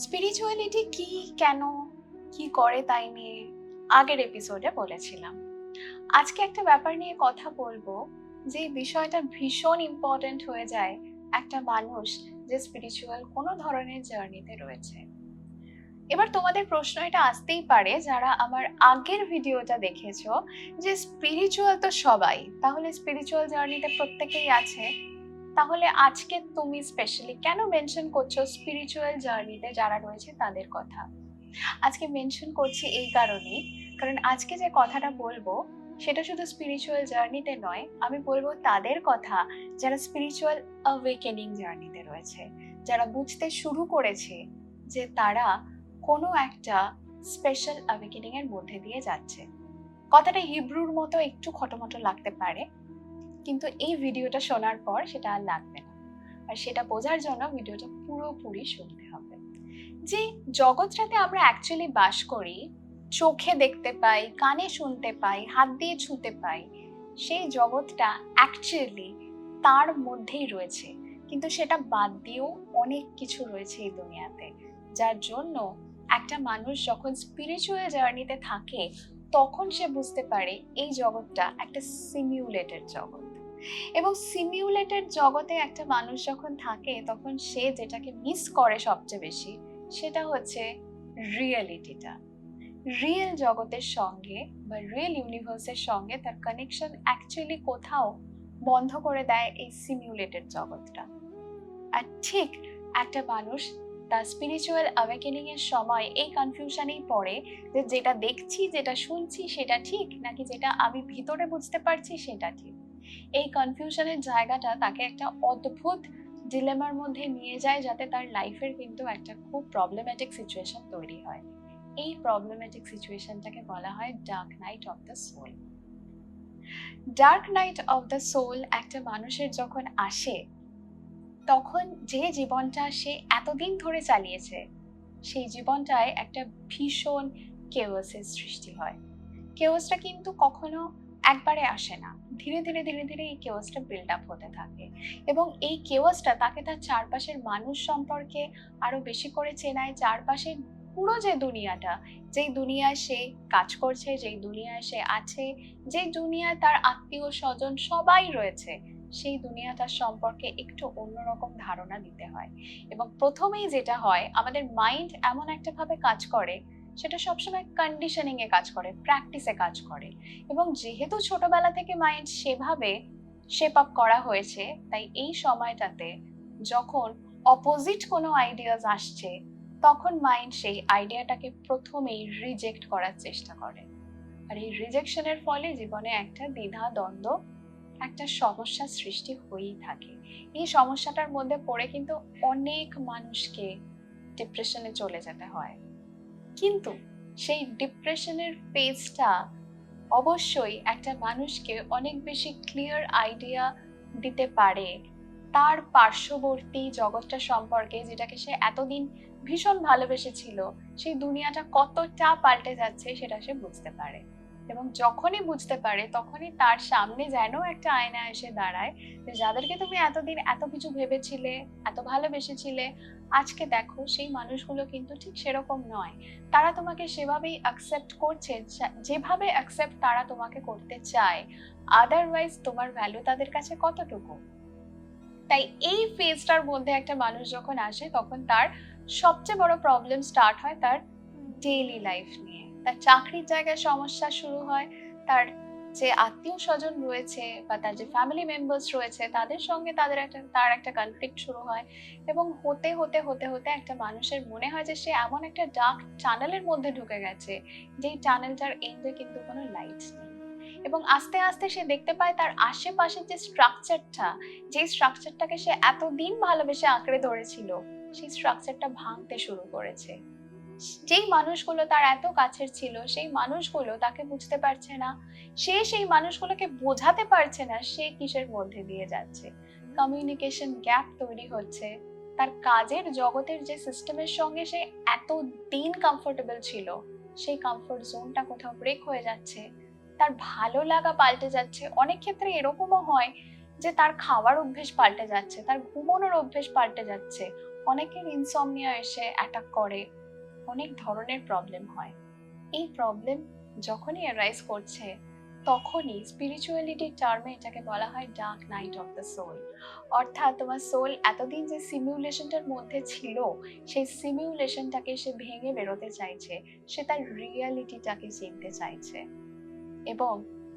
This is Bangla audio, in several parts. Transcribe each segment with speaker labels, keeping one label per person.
Speaker 1: স্পিরিচুয়ালিটি কি, কেন, কি করে তাই নিয়ে আগের এপিসোডে বলেছিলাম। আজকে একটা ব্যাপার নিয়ে কথা বলবো, যে বিষয়টা ভীষণ ইম্পর্ট্যান্ট হয়ে যায় একটা মানুষ যে স্পিরিচুয়াল কোনো ধরনের জার্নিতে রয়েছে। এবার তোমাদের প্রশ্ন এটা আসতেই পারে, যারা আমার আগের ভিডিওটা দেখেছো, যে স্পিরিচুয়াল তো সবাই, তাহলে স্পিরিচুয়াল জার্নিতে প্রত্যেকেই আছে, তাহলে আজকে তুমি স্পেশালি কেন মেনশন করছো স্পিরিচুয়াল জার্নিতে যারা রয়েছে তাদের কথা? আজকে মেনশন করছি এই কারণেই, কারণ আজকে যে কথাটা বলবো সেটা শুধু স্পিরিচুয়াল জার্নিতে নয়, আমি বলবো তাদের কথা যারা স্পিরিচুয়াল অ্যাওয়েকেনিং জার্নিতে রয়েছে, যারা বুঝতে শুরু করেছে যে তারা কোনো একটা স্পেশাল অ্যাওয়েকেনিং এর মধ্যে দিয়ে যাচ্ছে। কথাটা হিব্রুর মতো একটু খটোমটো লাগতে পারে, কিন্তু এই ভিডিওটা শোনার পর সেটা আর লাগবে না। আর সেটা বোঝার জন্য ভিডিওটা পুরোপুরি শুনতে হবে। যে জগৎটাতে আমরা অ্যাকচুয়ালি বাস করি, চোখে দেখতে পাই, কানে শুনতে পাই, হাত দিয়ে ছুঁতে পাই, সেই জগৎটা অ্যাকচুয়ালি তার মধ্যেই রয়েছে, কিন্তু সেটা বাদ দিয়েও অনেক কিছু রয়েছে এই দুনিয়াতে, যার জন্য একটা মানুষ যখন স্পিরিচুয়াল জার্নিতে থাকে তখন সে বুঝতে পারে এই জগৎটা একটা সিমিউলেটেড জগৎ। এবং সিমিউলেটেড জগতে একটা মানুষ যখন থাকে তখন সে যেটাকে মিস করে সবচেয়ে বেশি, সেটা হচ্ছে রিয়েলিটিটা। রিয়েল জগতের সঙ্গে বা রিয়েল ইউনিভার্সের সঙ্গে তার কানেকশন অ্যাকচুয়ালি কোথাও বন্ধ করে দেয় এই সিমিউলেটেড জগৎটা। আর ঠিক একটা মানুষ তার স্পিরিচুয়াল অ্যাওয়েকেনিং এর সময় এই কনফিউশনেই পড়ে, যে যেটা দেখছি, যেটা শুনছি সেটা ঠিক, নাকি যেটা আমি ভিতরে বুঝতে পারছি সেটা ঠিক। এই কনফিউশনের জায়গাটা তাকে একটা অদ্ভুত ডিলেমার মধ্যে নিয়ে যায়, যাতে তার লাইফের কিন্তু একটা খুব প্রবলেম্যাটিক সিচুয়েশন তৈরি হয়। এই প্রবলেম্যাটিক সিচুয়েশনটাকে বলা হয় dark night of the soul. Dark night of the soul একটা মানুষের যখন আসে, তখন যে জীবনটা সে এতদিন ধরে চালিয়েছে সেই জীবনটায় একটা ভীষণ কেওয়াসের সৃষ্টি হয়। কেওয়াসটা কিন্তু কখনো একবারে আসে না, ধীরে ধীরে ধীরে ধীরে এই কেওয়াসটা বিল্ড আপ হতে থাকে, এবং এই কেওয়াসটা তাকে তার চারপাশের মানুষ সম্পর্কে আরো বেশি করে চেনায়। চারপাশের পুরো যে দুনিয়াটা, যেই দুনিয়ায় সে কাজ করছে, যেই দুনিয়ায় সে আছে, যেই দুনিয়ায় তার আত্মীয় স্বজন সবাই রয়েছে, সেই দুনিয়াটার সম্পর্কে একটু অন্যরকম ধারণা দিতে হয়। এবং প্রথমেই যেটা হয়, আমাদের মাইন্ড এমন একটা ভাবে কাজ করে, সেটা সবসময় কন্ডিশনিং এ কাজ করে, প্র্যাকটিসে কাজ করে। এবং যেহেতু ছোটবেলা থেকে মাইন্ড সেভাবে শেপ আপ করা হয়েছে, তাই এই সময়টাতে যখন অপোজিট কোনো আইডিয়াস আসছে, তখন মাইন্ড সেই আইডিয়াটাকে প্রথমেই রিজেক্ট করার চেষ্টা করে। আর এই রিজেকশনের ফলে জীবনে একটা দ্বিধা দ্বন্দ্ব, একটা সমস্যার সৃষ্টি হয়েই থাকে। এই সমস্যাটার মধ্যে পড়ে কিন্তু অনেক মানুষকে ডিপ্রেশনে চলে যেতে হয়। কিন্তু সেই ডিপ্রেশনের ফেজটা অবশ্যই একটা মানুষকে অনেক বেশি ক্লিয়ার আইডিয়া দিতে পারে তার পার্শ্ববর্তী জগৎটা সম্পর্কে, যেটাকে সে এতদিন ভীষণ ভালোবেসেছিল, সেই দুনিয়াটা কতটা পাল্টে যাচ্ছে সেটা সে বুঝতে পারে। এবং যখনই বুঝতে পারে তখনই তার সামনে যেন একটা আয়না এসে দাঁড়ায়, যে যাদেরকে তুমি এতদিন এত কিছু ভেবেছিলে, এত ভালোবেসেছিলে, আজকে দেখো সেই মানুষগুলো কিন্তু ঠিক সেরকম নয়। তারা তোমাকে সেভাবেই অ্যাকসেপ্ট করছে যেভাবে অ্যাকসেপ্ট তারা তোমাকে করতে চায়। আদারওয়াইজ তোমার ভ্যালু তাদের কাছে কতটুকু? তাই এই ফেজটার মধ্যে একটা মানুষ যখন আসে, তখন তার সবচেয়ে বড় প্রবলেম স্টার্ট হয় তার ডেইলি লাইফ নিয়ে। তার চাকরির জায়গায় সমস্যা শুরু হয়, তার যে আত্মীয় স্বজন রয়েছে বা তার যে ফ্যামিলি মেম্বার্স রয়েছে তাদের সঙ্গে তার একটা কনফ্লিক্ট শুরু হয়। এবং হতে হতে হতে হতে একটা মানুষের মনে হয় যে সে এমন একটা ডার্ক টানেলের মধ্যে ঢুকে গেছে, যেই টানেলটার এন্ডে কিন্তু কোনো লাইট নেই। এবং আস্তে আস্তে সে দেখতে পায় তার আশেপাশের যে স্ট্রাকচারটা, যে স্ট্রাকচারটাকে সে এতদিন ভালোবেসে আঁকড়ে ধরেছিল, সেই স্ট্রাকচারটা ভাঙতে শুরু করেছে। যেই মানুষগুলো তার এত কাছের ছিল, সেই মানুষগুলো তাকে বুঝতে পারছে না, সে সেই মানুষগুলোকে বোঝাতে পারছে না সে কিসের মধ্যে দিয়ে যাচ্ছে। কমিউনিকেশন গ্যাপ তৈরি হচ্ছে। তার কাজের জগতের যে সিস্টেমের সঙ্গে সে এত দিন কমফোর্টেবল ছিল, সেই কমফোর্ট জোনটা কোথাও ব্রেক হয়ে যাচ্ছে। তার ভালো লাগা পাল্টে যাচ্ছে। অনেক ক্ষেত্রে এরকমও হয় যে তার খাওয়ার অভ্যেস পাল্টে যাচ্ছে, তার ঘুমানোর অভ্যেস পাল্টে যাচ্ছে, অনেকের ইনসমনিয়া এসে অ্যাটাক করে, অনেক ধরনের প্রবলেম হয়। এই প্রবলেম যখনই অ্যারাইজ করছে তখনই স্পিরিচুয়ালিটির টার্মে এটাকে বলা হয় dark night of the soul. অর্থাৎ তোমার সোল এতদিন যে সিমিউলেশনটার মধ্যে ছিল, সেই সিমিউলেশনটাকে সে ভেঙে বেরোতে চাইছে, সে তার রিয়ালিটিটাকে চিনতে চাইছে। এবং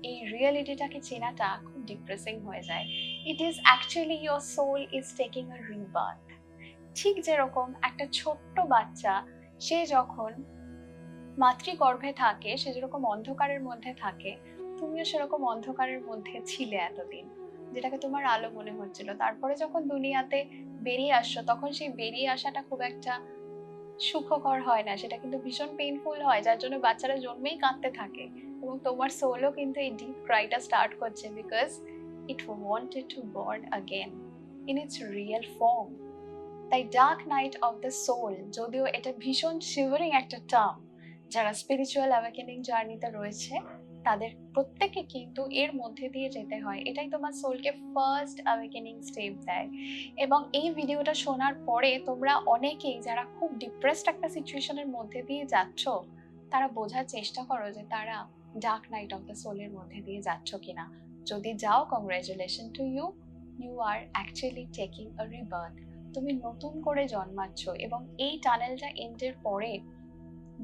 Speaker 1: এই রিয়ালিটিটাকে চেনাটা খুব ডিপ্রেসিং হয়ে যায়। It is actually your soul is taking a rebirth. ঠিক যেরকম একটা ছোট্ট বাচ্চা, সে যখন মাতৃগর্ভে থাকে, সে যেরকম অন্ধকারের মধ্যে থাকে, তুমিও সেরকম অন্ধকারের মধ্যে ছিলে এতদিন, যেটাকে তোমার আলো মনে হচ্ছিল। তারপরে যখন দুনিয়াতে বেরিয়ে আসছো, তখন সেই বেরিয়ে আসাটা খুব একটা সুখকর হয় না, সেটা কিন্তু ভীষণ পেইনফুল হয়, যার জন্য বাচ্চারা জন্মেই কাঁদতে থাকে। এবং তোমার সোলও কিন্তু এই ডিপ ক্রাইটা স্টার্ট করছে, because it wanted to born again in its real form. তাই dark night of the soul, যদিও এটা ভীষণ শিভারিং একটা টার্ম, যারা স্পিরিচুয়াল অ্যাওয়েকেনিং জার্নিতে রয়েছে তাদের প্রত্যেককে কিন্তু এর মধ্যে দিয়ে যেতে হয়। এটাই তোমার সোলকে ফার্স্ট অ্যাওয়েকেনিং স্টেপ দেয়। এবং এই ভিডিওটা শোনার পরে তোমরা অনেকেই যারা খুব ডিপ্রেসড একটা সিচুয়েশনের মধ্যে দিয়ে যাচ্ছ, তারা বোঝার চেষ্টা করো যে তারা ডার্ক নাইট অফ দ্য সোলের মধ্যে দিয়ে যাচ্ছ কিনা। যদি যাও, congratulation to you, you are actually taking a rebirth. তুমি নতুন করে জন্মাচ্ছ এবং এই টানেলটা এন্ডের পরে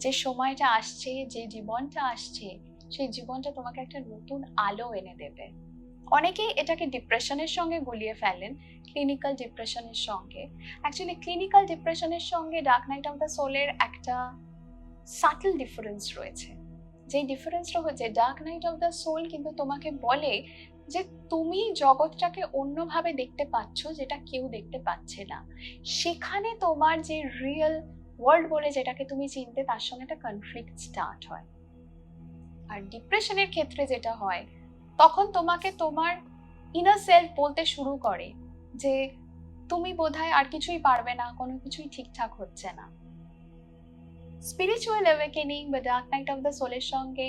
Speaker 1: যে সময়টা আসছে, যে জীবনটা আসছে, সেই জীবনটা তোমাকে একটা নতুন আলো এনে দেবে। অনেকেই এটাকে ডিপ্রেশনের সঙ্গে গুলিয়ে ফেলেন, ক্লিনিক্যাল ডিপ্রেশনের সঙ্গে। অ্যাকচুয়ালি ক্লিনিক্যাল ডিপ্রেশনের সঙ্গে ডার্ক নাইট অফ দ্য সোলের একটা সাটল ডিফারেন্স রয়েছে। যে ডিফারেন্সটা হচ্ছে, dark night of the soul কিন্তু তোমাকে বলে যে তুমি জগৎটাকে অন্যভাবে দেখতে পাচ্ছ, যেটা কেউ দেখতে পাচ্ছে না। সেখানে তোমার যে রিয়েল ওয়ার্ল্ড বলে যেটাকে তুমি চিনতে, তার সঙ্গে একটা কনফ্লিক্ট স্টার্ট হয়। আর ডিপ্রেশনের ক্ষেত্রে যেটা হয়, তখন তোমাকে তোমার ইনার সেলফ বলতে শুরু করে যে তুমি বোধহয় আর কিছুই পারবে না, কোনো কিছুই ঠিকঠাক হচ্ছে না। স্পিরিচুয়াল অ্যাওয়েকেনিং বা ডার্ক নাইট অফ দ্য সোলের সঙ্গে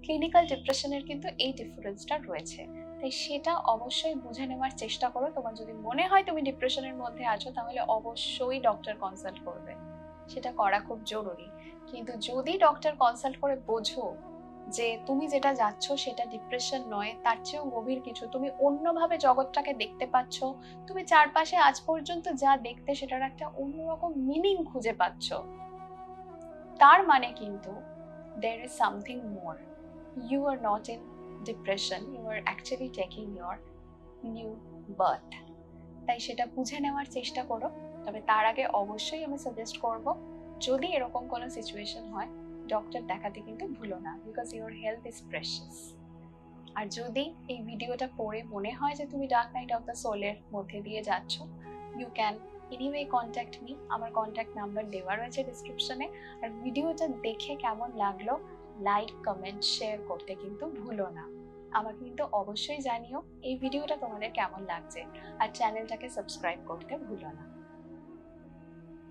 Speaker 1: ক্লিনিক্যাল ডিপ্রেশনের কিন্তু এই ডিফারেন্সটা রয়েছে। তাই সেটা অবশ্যই বুঝে নেওয়ার চেষ্টা করো। তোমার যদি মনে হয় তুমি ডিপ্রেশনের মধ্যে আছো, তাহলে অবশ্যই ডক্টর কনসাল্ট করবে, সেটা করা খুব জরুরি। কিন্তু যদি ডক্টর কনসাল্ট করে বোঝো যে তুমি যেটা যাচ্ছ সেটা ডিপ্রেশন নয়, তার চেয়েও গভীর কিছু, তুমি অন্যভাবে জগৎটাকে দেখতে পাচ্ছ, তুমি চারপাশে আজ পর্যন্ত যা দেখতে সেটার একটা অন্যরকম মিনিং খুঁজে পাচ্ছ, তার মানে কিন্তু there is something more. You are not in depression, you are actually taking your new birth. তাই সেটা বুঝে নেওয়ার চেষ্টা করো। তবে তার আগে অবশ্যই আমি সাজেস্ট করব, যদি এরকম কোনো সিচুয়েশন হয়, ডক্টর দেখাতে কিন্তু ভুলো না, because your health is precious. আর যদি এই ভিডিওটা পড়ে মনে হয় যে তুমি ডার্ক নাইট অফ দ্য সোলের মধ্যে দিয়ে যাচ্ছ, you can anyway contact me. আমার কন্ট্যাক্ট নাম্বার দেওয়া রয়েছে ডিসক্রিপশনে। আর ভিডিওটা দেখে কেমন লাগলো, লাইক, কমেন্ট, শেয়ার করতে কিন্তু ভুলো না। আমাকে কিন্তু অবশ্যই জানিও এই ভিডিওটা তোমাদের কেমন লাগছে, আর চ্যানেলটাকে সাবস্ক্রাইব করতে ভুলো না।